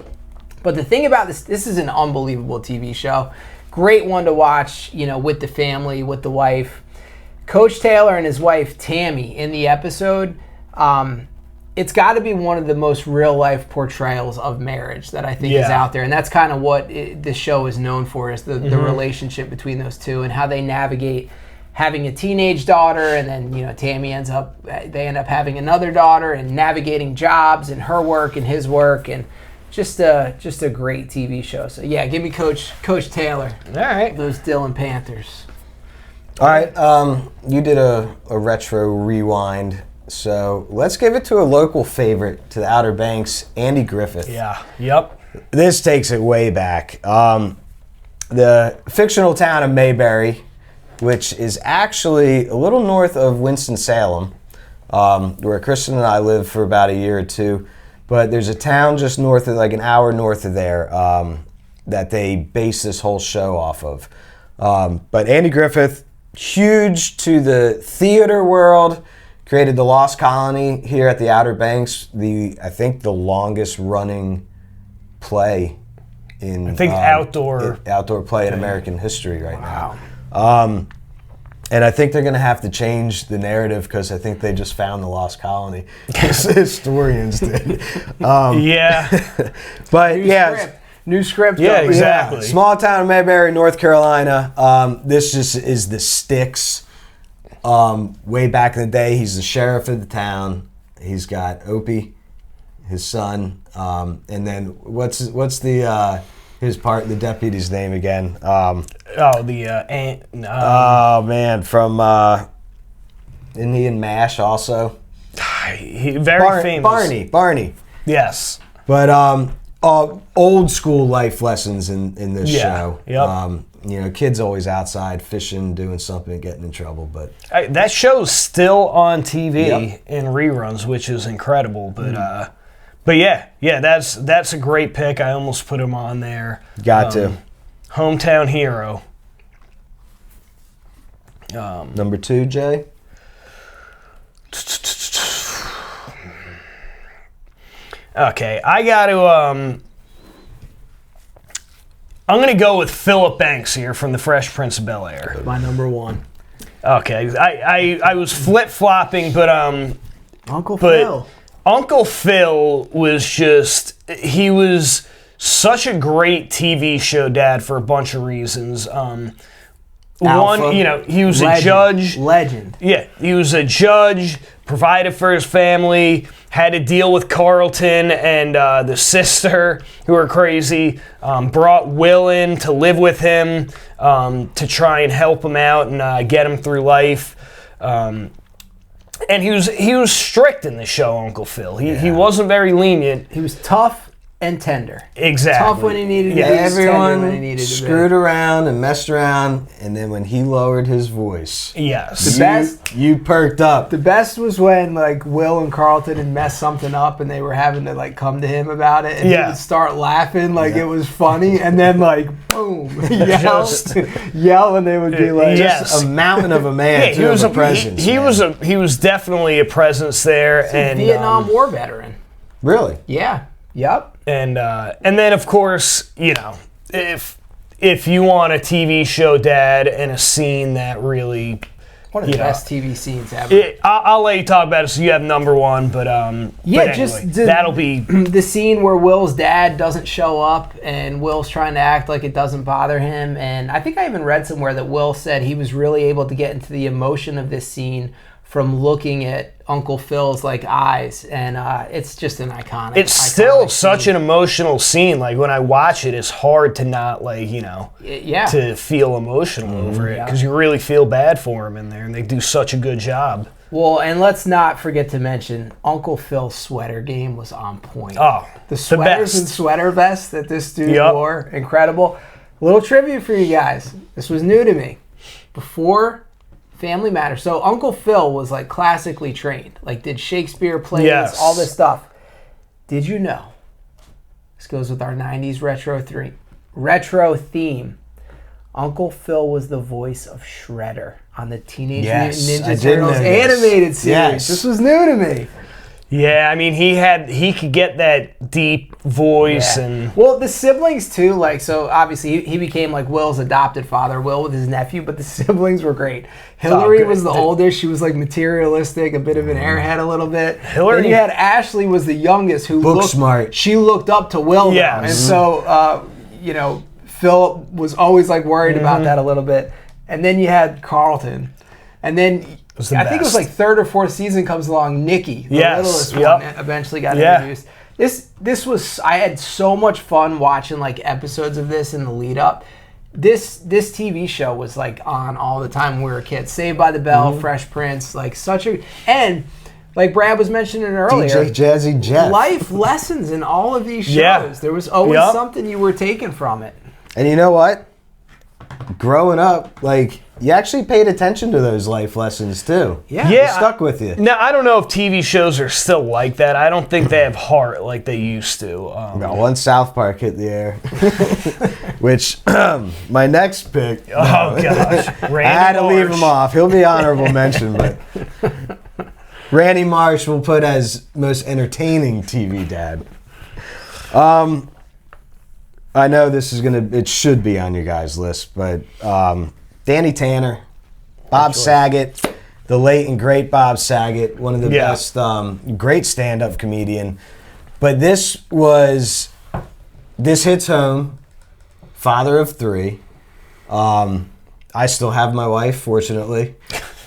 But the thing about this is an unbelievable TV show. Great one to watch, with the family, with the wife. Coach Taylor and his wife, Tammy, in the episode, it's got to be one of the most real-life portrayals of marriage that I think is out there. And that's kind of what this show is known for, is the relationship between those two and how they navigate having a teenage daughter, and then, Tammy they end up having another daughter, and navigating jobs and her work and his work, and just a great TV show. So yeah, give me Coach Taylor. All right. Those Dillon Panthers. All right, you did a retro rewind, so let's give it to a local favorite to the Outer Banks, Andy Griffith. Yeah. Yep. This takes it way back. The fictional town of Mayberry, which is actually a little north of Winston-Salem, where Kristen and I lived for about a year or 2. But there's a town just north of, like an hour north of there, that they base this whole show off of. But Andy Griffith, huge to the theater world, created the Lost Colony here at the Outer Banks, I think the longest running play in outdoor play in American history right now. And I think they're going to have to change the narrative because I think they just found the Lost Colony. Historians did. But New script. Yeah, exactly. Small town of Mayberry, North Carolina. This just is the sticks. Way back in the day, he's the sheriff of the town. He's got Opie, his son, and then what's the his part, the deputy's name again? Oh Man, from isn't he in MASH also? Very famous. Barney. Yes. But old school life lessons in this show. Yep. Kids always outside fishing, doing something, getting in trouble. But that show's still on TV Yep. in reruns, which is incredible. But yeah, that's a great pick. I almost put him on there. Got to. Hometown hero. Number 2, Jay. Okay, I got to. I'm gonna go with Philip Banks here from The Fresh Prince of Bel-Air. My number 1. Okay, I was flip flopping, but Uncle Phil. Uncle Phil was he was such a great TV show dad for a bunch of reasons. Alpha. He was Legend. a judge. Legend. Yeah, he was a judge, provided for his family, had to deal with Carlton and the sister who were crazy, brought Will in to live with him to try and help him out and get him through life. And he was strict in the show, Uncle Phil. He wasn't very lenient. He was tough and tender. Exactly. Tough when he needed to be. Everyone tender when he needed to screwed around and messed around, and then when he lowered his voice, Yes. you perked up. The best was when Will and Carlton had messed something up and they were having to come to him about it and he would start laughing it was funny and then boom, yell and they would be like Just a mountain of a man. he was a presence. He was definitely a presence there. And Vietnam War veteran. Really? Yeah. Yep. And then of course, if you want a TV show dad and a scene that really One of the best TV scenes ever. I'll let you talk about it so you have number 1, but that'll be the scene where Will's dad doesn't show up and Will's trying to act like it doesn't bother him. And I think I even read somewhere that Will said he was really able to get into the emotion of this scene from looking at Uncle Phil's eyes, and it's just an iconic. It's still such an emotional scene. When I watch it, it's hard to not to feel emotional over it because you really feel bad for him in there, and they do such a good job. Well, and let's not forget to mention Uncle Phil's sweater game was on point. Oh, the sweaters and sweater vests that this dude wore, incredible. Little trivia for you guys. This was new to me. Before Family Matters. So Uncle Phil was classically trained, did Shakespeare plays, all this stuff. Did you know? This goes with our 90s retro theme. Uncle Phil was the voice of Shredder on the Teenage Mutant Ninja Turtles animated series. Yes. This was new to me. Yeah, I mean he could get that deep voice and the siblings too. So obviously he became Will's adopted father, Will with his nephew, but the siblings were great. Hillary was the oldest. She was materialistic, a bit of an airhead, a little bit. Hillary. Then you had Ashley was the youngest, who looked smart. She looked up to Will, and so Phil was always worried about that a little bit. And then you had Carlton, and then. I think it was 3rd or 4th season comes along. Nikki, the littlest one, eventually got introduced. This was I had so much fun watching episodes of this in the lead up. This TV show was on all the time when we were kids. Saved by the Bell, Fresh Prince, such a and Brad was mentioning earlier. DJ Jazzy Jeff. Life lessons in all of these shows. Yeah. There was always something you were taking from it. And you know what? Growing up, you actually paid attention to those life lessons too. Yeah. It stuck with you. Now, I don't know if TV shows are still like that. I don't think they have heart like they used to. Once South Park hit the air, which my next pick. Oh gosh, I had to leave him off. He'll be honorable mention, but Randy Marsh will put as most entertaining TV dad. I know this is it should be on your guys' list, but Danny Tanner, Bob Saget, the late and great Bob Saget, one of the best, great stand-up comedian. But this hits home, father of 3. I still have my wife, fortunately,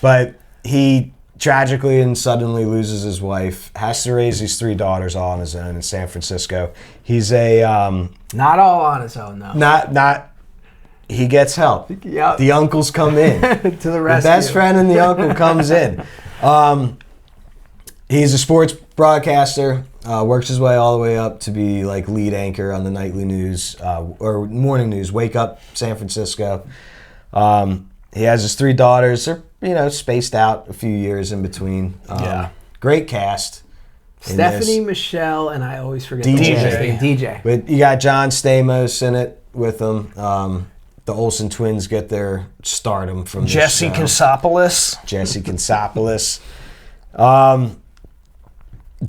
but he tragically and suddenly loses his wife, has to raise these 3 daughters all on his own in San Francisco. He's a Not all on his own, though. not he gets help. Yep. The uncles come in. To the The rescue. best friend and the uncle comes in. He's a sports broadcaster, works his way all the way up to be like lead anchor on the nightly news or morning news, Wake Up San Francisco. He has his 3 daughters. They're, spaced out a few years in between. Great cast. in Stephanie, this. Michelle, and I always forget DJ. the woman's name. DJ. But you got John Stamos in it with them. The Olsen twins get their stardom from this Jesse show. Kansopoulos. Jesse Kansopoulos.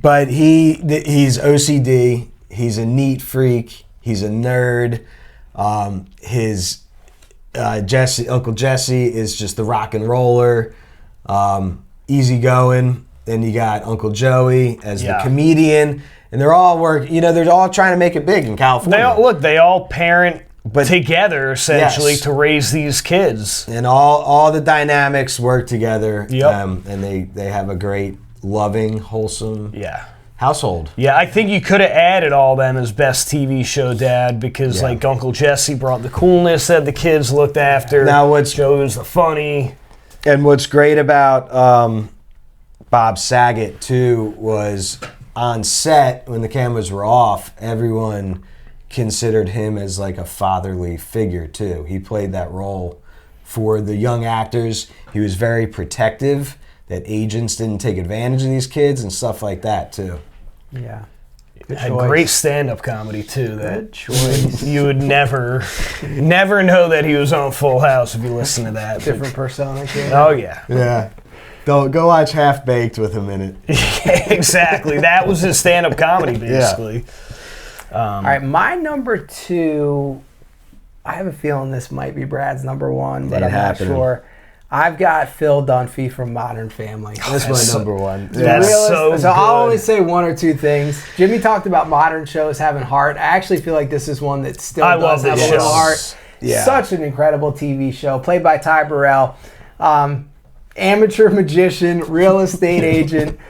But he's OCD. He's a neat freak. He's a nerd. His Uncle Jesse is just the rock and roller, easygoing. Then you got Uncle Joey as the comedian, and they're all they're all trying to make it big in California. They all parent together essentially to raise these kids, and all the dynamics work together. Yep. And they have a great, loving, wholesome household. Yeah, I think you could have added all them as best TV show dad because like Uncle Jesse brought the coolness that the kids looked after. Now Joey was the funny. And what's great about Bob Saget too was on set when the cameras were off, everyone considered him as like a fatherly figure too. He played that role for the young actors. He was very protective that agents didn't take advantage of these kids and stuff like that too. Yeah. Had great stand-up comedy too. Good choice. You would never know that he was on Full House if you listen to that. Different persona. Oh yeah. Yeah. Go watch Half Baked with him in it. Exactly. That was his stand-up comedy basically. All right, my number 2, I have a feeling this might be Brad's number 1, but I'm not sure. I've got Phil Dunphy from Modern Family. That's my number 1. That's so good. I'll only say 1 or 2 things. Jimmy talked about modern shows having heart. I actually feel like this is one that still does have a little heart. Yeah. Such an incredible TV show, played by Ty Burrell. Amateur magician, real estate agent.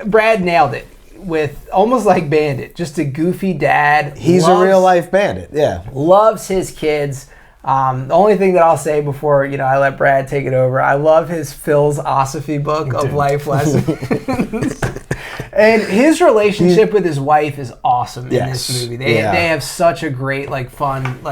Brad nailed it with almost like Bandit, just a goofy dad. He's a real life bandit. Yeah. Loves his kids. The only thing that I'll say before I let Brad take it over, I love his philosophy book of life lessons. And his relationship with his wife is awesome in this movie. They have such a great fun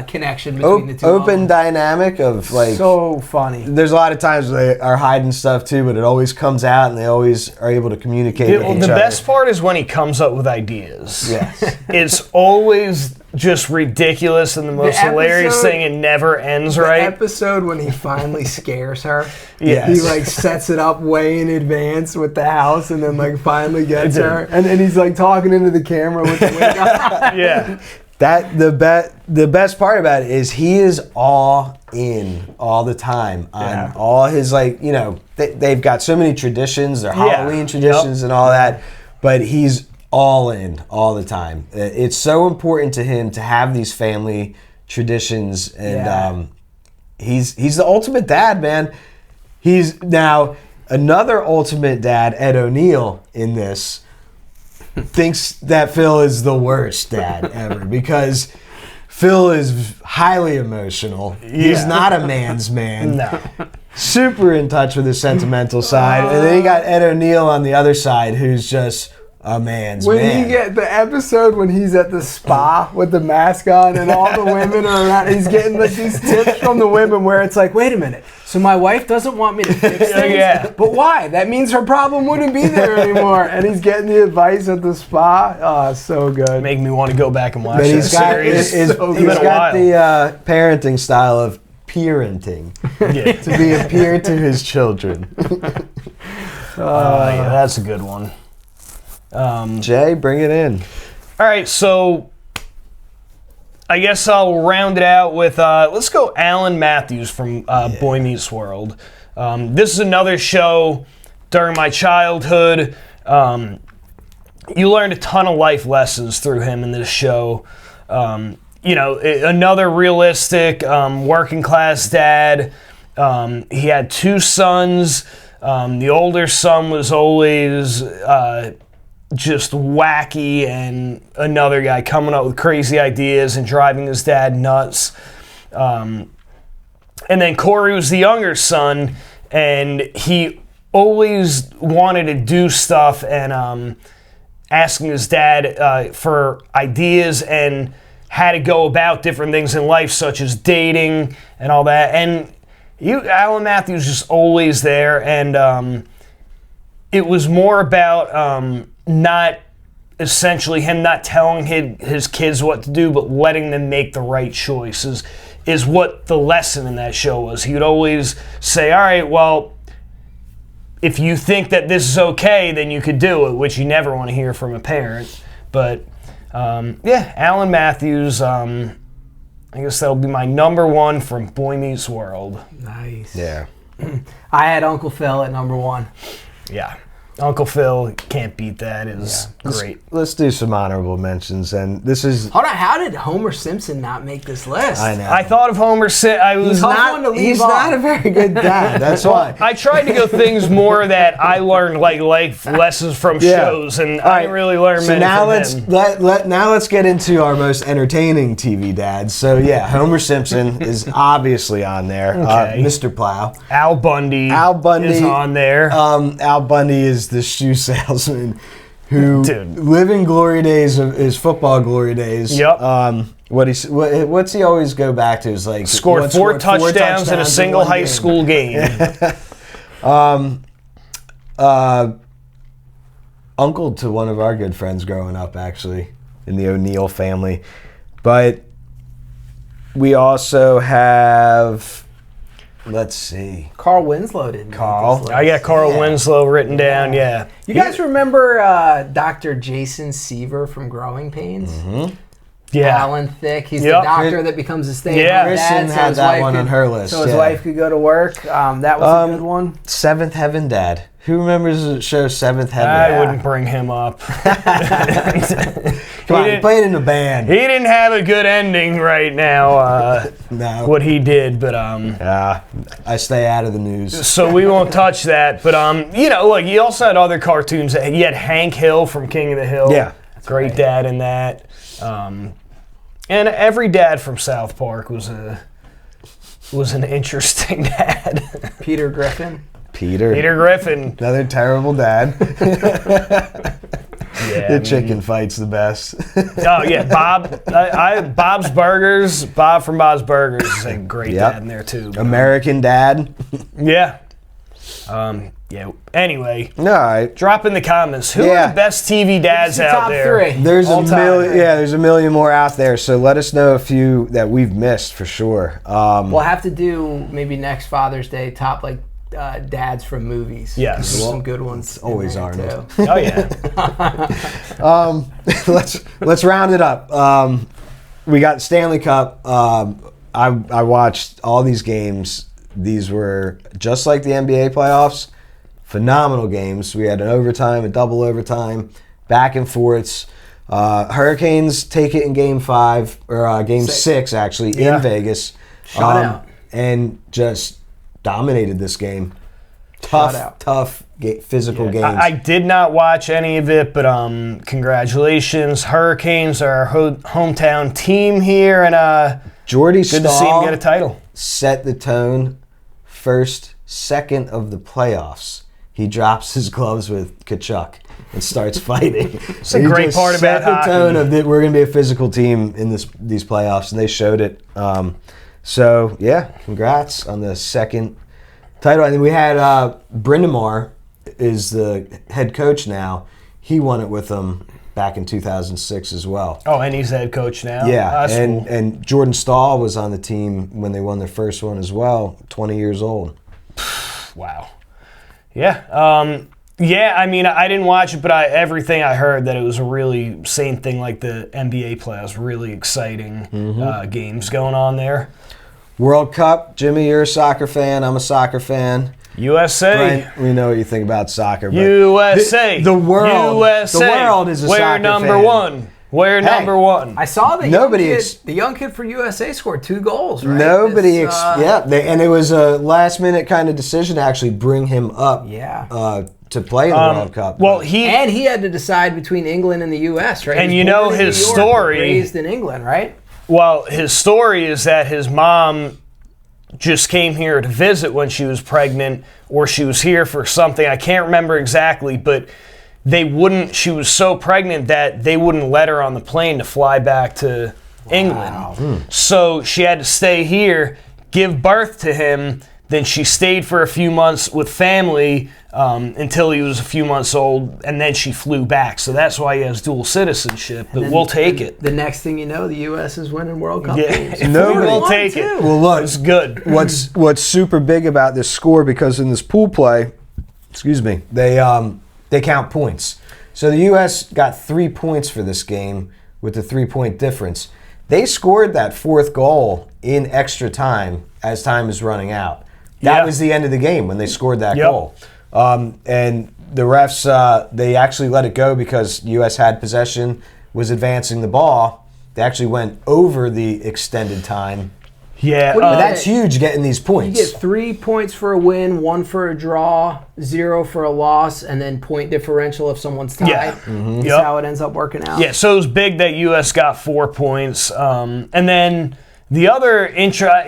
connection between the two. Open dynamic of so funny. There's a lot of times they are hiding stuff too, but it always comes out and they always are able to communicate with each the other. best part is when he comes up with ideas. Yes. It's always just ridiculous and the most hilarious thing and never ends right. The episode when he finally scares her. Yes. He sets it up way in advance with the house and then finally gets her. And he's talking into the camera with the wig on. Yeah. That the best part about it is he is all in all the time on all his they've got so many traditions, their Halloween traditions and all that, but he's all in all the time. It's so important to him to have these family traditions, and he's the ultimate dad, man. He's now another ultimate dad, Ed O'Neill, in this thinks that Phil is the worst dad ever because Phil is highly emotional. He's not a man's man. No. Super in touch with his sentimental side. And then you got Ed O'Neill on the other side who's just a man's man. When you get the episode when he's at the spa with the mask on and all the women are around, he's getting these tips from the women where it's wait a minute, so my wife doesn't want me to fix things? But why? That means her problem wouldn't be there anymore. And he's getting the advice at the spa. Oh, so good. Make me want to go back and watch But that he's got, series. he's got the parenting style of parenting to be a peer to his children. That's a good one. Jay, bring it in. All right, so I guess I'll round it out with let's go Alan Matthews from Boy Meets World. This is another show during my childhood. You learned a ton of life lessons through him in this show. Another realistic working class dad. He had 2 sons. The older son was always just wacky, and another guy coming up with crazy ideas and driving his dad nuts. And then Corey was the younger son, and he always wanted to do stuff and asking his dad for ideas and how to go about different things in life, such as dating and all that. And Alan Matthews just always there, and it was more about not essentially him not telling his kids what to do, but letting them make the right choices is what the lesson in that show was. He would always say, all right, well, if you think that this is okay, then you could do it, which you never want to hear from a parent. But, Alan Matthews, I guess that'll be my number one from Boy Meets World. Nice. Yeah. I had Uncle Phil at number 1. Yeah. Uncle Phil, can't beat that. Is great. Let's do some honorable mentions, and this is. Hold on, how did Homer Simpson not make this list? I know. I thought of Homer I was He's one to leave He's off. not a very good dad. That's why. I tried to go things more that I learned like life lessons from shows, and I didn't really learn So many now from let's him. now let's get into our most entertaining TV dads. So yeah, Homer Simpson is obviously on there. Okay. Mr. Plow. Al Bundy is is on there. Al Bundy is the shoe salesman who living glory days of his football glory days. Yep. What's he always go back to? Is like Scored four touchdowns in a single one high game. school game. Uncle to one of our good friends growing up, actually, in the O'Neill family. But we also have, let's see. Carl Winslow didn't make Carl. this list. I got Carl Winslow written down, yeah. You guys remember Dr. Jason Seaver from Growing Pains? Mm-hmm. Yeah. Alan Thicke. He's Yep. the doctor that becomes a stay-at-home Yeah. dad. Kristen had that one on her list. So his yeah. wife could go to work. That was a good one. Seventh Heaven Dad. Who remembers the show Seventh Heaven? I wouldn't bring him up. Come on, he played in the band. He didn't have a good ending right now, No. what he did, but I stay out of the news. so we won't touch that. But look, you also had other cartoons. You had Hank Hill from King of the Hill. Yeah. Great dad in that. And every dad from South Park was an interesting dad. Peter Griffin. Peter Griffin. Another terrible dad. Yeah, The chicken fight's the best. Oh yeah, Bob. Bob's Burgers. Bob from Bob's Burgers is a great dad in there too. American Dad. Yeah. Yeah. Anyway, All right. drop in the comments who are the best TV dads It's the out top there. 3. There's all a time. million. Yeah, there's a million more out there. So let us know a few that we've missed for sure. We'll have to do maybe next Father's Day top dads from movies. Yes. There's some good ones. always in there, Arnold. too. Oh yeah. let's round it up. We got Stanley Cup. I watched all these games. These were just like the NBA playoffs. Phenomenal games. We had an overtime, a double overtime, back and forths. Hurricanes take it in Game 5 or Game 6 actually in Vegas. Shutout. And just dominated this game. Shutout. Tough physical games. I did not watch any of it, but congratulations. Hurricanes are our hometown team here, and Jordy good to see him Stahl get a title. set the tone first second of the playoffs. He drops his gloves with Kachuk and starts fighting. It's a great part about set the hockey. tone of that we're going to be a physical team in these playoffs, and they showed it. So yeah, congrats on the second title. And then we had Brindamar is the head coach now. He won it with them back in 2006 as well. Oh, and he's head coach now. Yeah, That's cool. and Jordan Stahl was on the team when they won their first one as well, 20 years old. Wow. Yeah. Yeah, I mean, I didn't watch it, but everything I heard that it was a really same thing like the NBA playoffs, really exciting games going on there. World Cup, Jimmy, you're a soccer fan. I'm a soccer fan. USA. Brian, we know what you think about soccer. But USA. The world. USA. The world is a We're soccer number fan. one. We're number one. I saw the Nobody young kid for USA scored 2 goals, right? And it was a last-minute kind of decision to actually bring him up to play in the World Cup. Well, he had to decide between England and the U.S., right? And He you was know born in his New York, story. raised in England, right? Well, his story is that his mom just came here to visit when she was pregnant, or she was here for something. I can't remember exactly, but she was so pregnant that they wouldn't let her on the plane to fly back to England. So she had to stay here, give birth to him. Then she stayed for a few months with family until he was a few months old, and then she flew back. So that's why he has dual citizenship, but we'll take it. The next thing you know, the U.S. is winning World Cup games. We'll take it. Well, look, it's good. What's super big about this score, because in this pool play, they count points. So the U.S. got 3 points for this game with the 3-point difference. They scored that 4th goal in extra time as time is running out. That was the end of the game when they scored that goal. And the refs, they actually let it go because U.S. had possession, was advancing the ball. They actually went over the extended time. Yeah, But that's huge, getting these points. You get 3 points for a win, 1 for a draw, 0 for a loss, and then point differential if someone's tied. Yeah. That's how it ends up working out. Yeah, so it was big that U.S. got 4 points. And then the other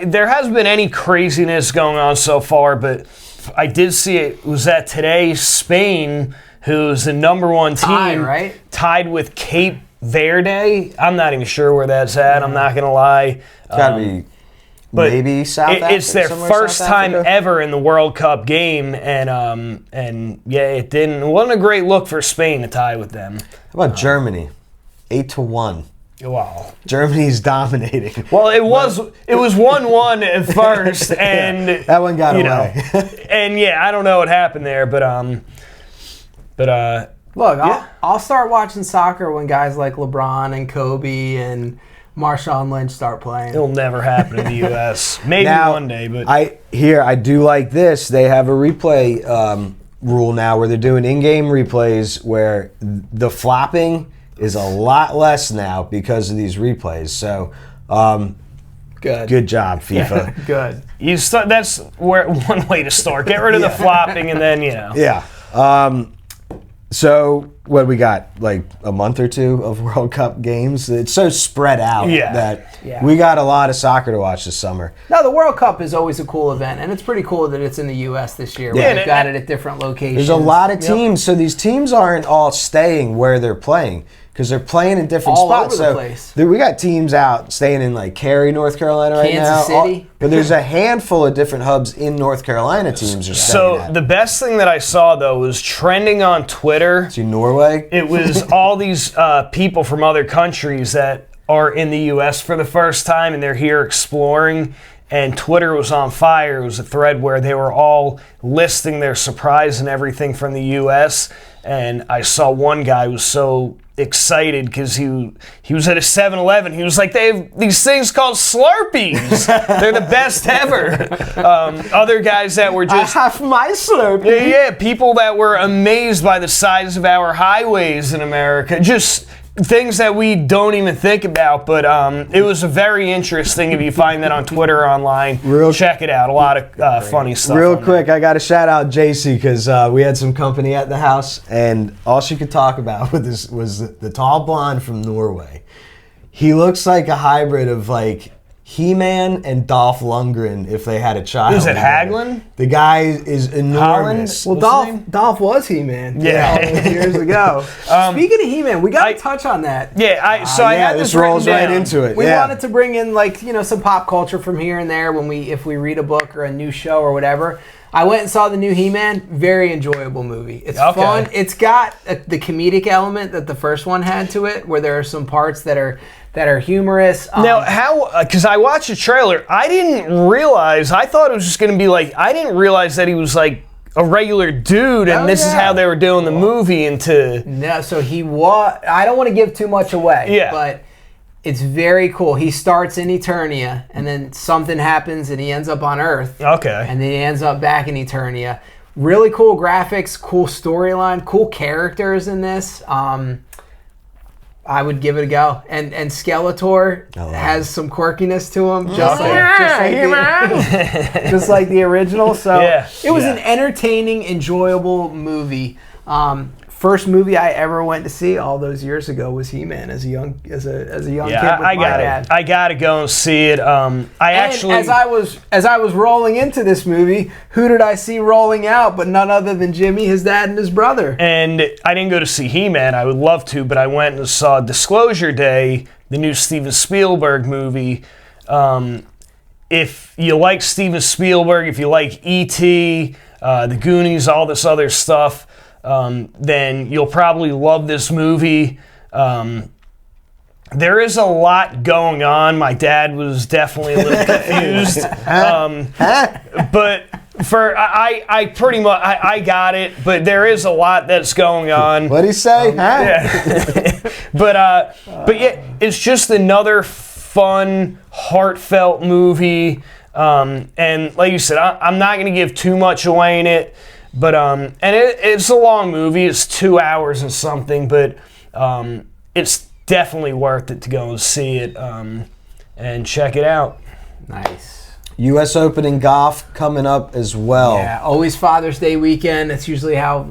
there hasn't been any craziness going on so far, but I did see it was that today Spain, who's the number 1 team, tied with Cape Verde. I'm not even sure where that's at. I'm not going to lie. It's got to be maybe South Africa. It's their first time ever in the World Cup game, and it wasn't a great look for Spain to tie with them. How about Germany? 8-1. Wow. Germany's dominating. Well, it was 1-1 at first, and that one got away. And I don't know what happened there, but look, I'll start watching soccer when guys like LeBron and Kobe and Marshawn Lynch start playing. It'll never happen in the U.S. Maybe now, one day, but I do like this. They have a replay rule now where they're doing in-game replays where the flopping is a lot less now because of these replays. So, good job, FIFA. Good. That's one way to start. Get rid of the flopping, and then Yeah. So what we got, like a month or 2 of World Cup games? It's so spread out that we got a lot of soccer to watch this summer. No, the World Cup is always a cool event, and it's pretty cool that it's in the U.S. this year. Yeah, We've got it at different locations. There's a lot of teams, so these teams aren't all staying where they're playing because they're playing in different all spots. Over the place. We got teams out staying in like Cary, North Carolina right now. Kansas City. But there's a handful of different hubs in North Carolina teams are staying at. The best thing that I saw, though, was trending on Twitter. To Norway? It was all these people from other countries that are in the U.S. for the first time, and they're here exploring. And Twitter was on fire. It was a thread where they were all listing their surprise and everything from the U.S. And I saw one guy who was so excited because he was at a 7-Eleven. He was like, they have these things called Slurpees. They're the best ever. Other guys that were just... I have my Slurpee. Yeah, people that were amazed by the size of our highways in America. Just things that we don't even think about, but it was very interesting. If you find that on Twitter or online, check it out. A lot of funny stuff. Real quick, I got to shout out JC because we had some company at the house, and all she could talk about was the tall blonde from Norway. He looks like a hybrid of like He-Man and Dolph Lundgren if they had a child. Is it Hagelin? The guy is enormous. Well, Dolph was He-Man. Yeah. All those years ago. Speaking of He-Man, we got to touch on that. Yeah, I had this rolls right into it. We wanted to bring in some pop culture from here and there if we read a book or a new show or whatever. I went and saw the new He-Man. Very enjoyable movie. It's fun. It's got the comedic element that the first one had to it, where there are some parts that are humorous. Now, because I watched the trailer, I didn't realize, I thought it was just going to be I didn't realize that he was like a regular dude and this is how they were doing the movie No, so he was, I don't want to give too much away, but it's very cool. He starts in Eternia and then something happens and he ends up on Earth. Okay. And then he ends up back in Eternia. Really cool graphics, cool storyline, cool characters in this. I would give it a go. And Skeletor has some quirkiness to him, just like the original. So it was an entertaining, enjoyable movie. First movie I ever went to see all those years ago was He-Man as a young kid with my dad. I gotta go and see it. As I was rolling into this movie, who did I see rolling out but none other than Jimmy, his dad, and his brother? And I didn't go to see He-Man. I would love to, but I went and saw Disclosure Day, the new Steven Spielberg movie. If you like Steven Spielberg, if you like E.T., The Goonies, all this other stuff, then you'll probably love this movie. There is a lot going on. My dad was definitely a little confused. But I pretty much I got it. But there is a lot that's going on. What'd he say? Yeah. But yeah, it's just another fun, heartfelt movie. And like you said, I'm not going to give too much away in it. But and it's a long movie. It's 2 hours and something, but it's definitely worth it to go and see it and check it out. Nice. U.S. Open in golf coming up as well. Yeah, always Father's Day weekend. That's usually how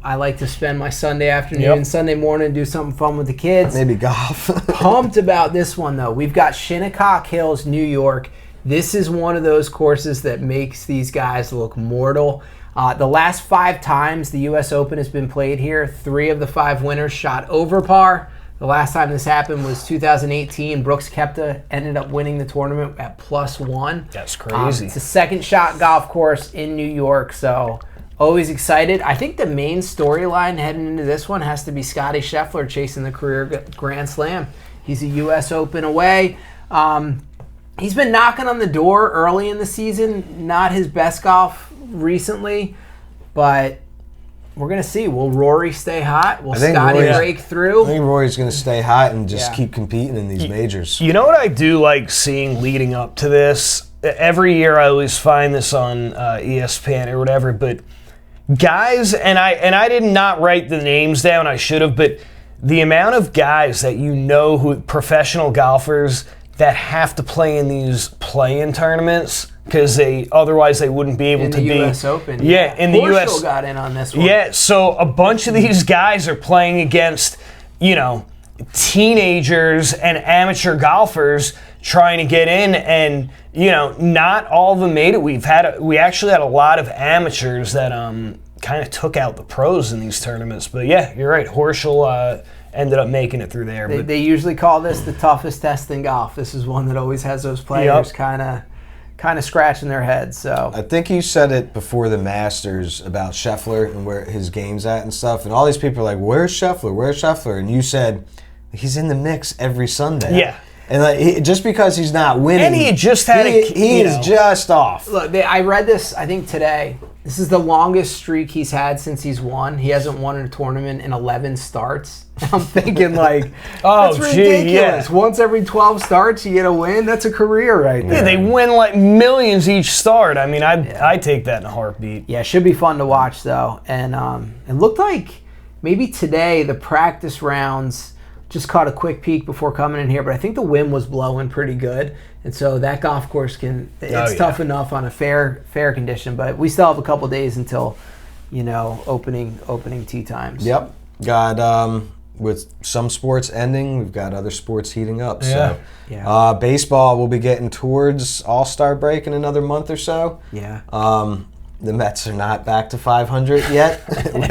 I like to spend my Sunday afternoon, Sunday morning, do something fun with the kids. Maybe golf. Pumped about this one though. We've got Shinnecock Hills, New York. This is one of those courses that makes these guys look mortal. The last 5 times the U.S. Open has been played here, 3 of the 5 winners shot over par. The last time this happened was 2018. Brooks Koepka ended up winning the tournament at +1. That's crazy. It's a second shot golf course in New York, so always excited. I think the main storyline heading into this one has to be Scottie Scheffler chasing the career Grand Slam. He's a U.S. Open away. He's been knocking on the door early in the season. Not his best golf recently, but we're going to see. Will Rory stay hot? Will Scottie break through? I think Rory's going to stay hot and just keep competing in these majors. You know what I do like seeing leading up to this? Every year I always find this on ESPN or whatever, but guys, and I did not write the names down, I should have, but the amount of guys that who professional golfers that have to play in these play-in tournaments because otherwise they wouldn't be able to be in the U.S. Open. Yeah, in the U.S. Horschel got in on this one. Yeah, so a bunch of these guys are playing against, teenagers and amateur golfers trying to get in, and not all of them made it. We actually had a lot of amateurs that kind of took out the pros in these tournaments. But yeah, you're right. Horschel ended up making it through there. They usually call this the toughest test in golf. This is one that always has those players kind of scratching their heads. So I think you said it before the Masters about Scheffler and where his game's at and stuff. And all these people are like, "Where's Scheffler? Where's Scheffler?" And you said he's in the mix every Sunday. Yeah. And just because he's not winning, and he just had he is just off. Look, I read this I think today. This is the longest streak he's had since he's won. He hasn't won in a tournament in 11 starts. I'm thinking that's ridiculous. Yeah. Once every 12 starts, you get a win. That's a career right there. Yeah, they win like millions each start. I mean, I'd take that in a heartbeat. Yeah, it should be fun to watch though. And it looked like maybe today the practice rounds just caught a quick peek before coming in here, but I think the wind was blowing pretty good. And so that golf course it's tough enough on a fair condition, but we still have a couple days until, opening tee times. Yep. Got with some sports ending, we've got other sports heating up. Yeah. So baseball will be getting towards All-Star break in another month or so. Yeah. The Mets are not back to 500 yet.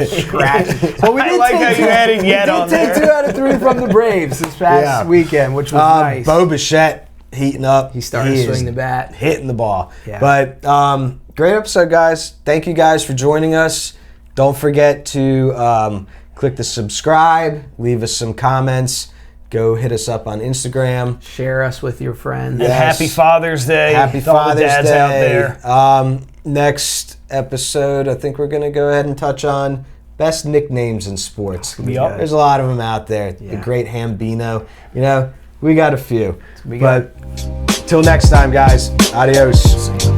Scratch. Well, I like how you added yet on there. We did take 2 out of 3 from the Braves this past weekend, which was nice. Bo Bichette heating up. He started to swing the bat. Hitting the ball. Yeah. But great episode, guys. Thank you guys for joining us. Don't forget to click the subscribe, leave us some comments. Go hit us up on Instagram. Share us with your friends. Yes. Happy Father's Day. Happy to all the Father's dads Day. out there. Next episode, I think we're going to go ahead and touch on best nicknames in sports. Yep. There's a lot of them out there. Yeah. The great Hambino. We got a few. But till next time, guys. Adios.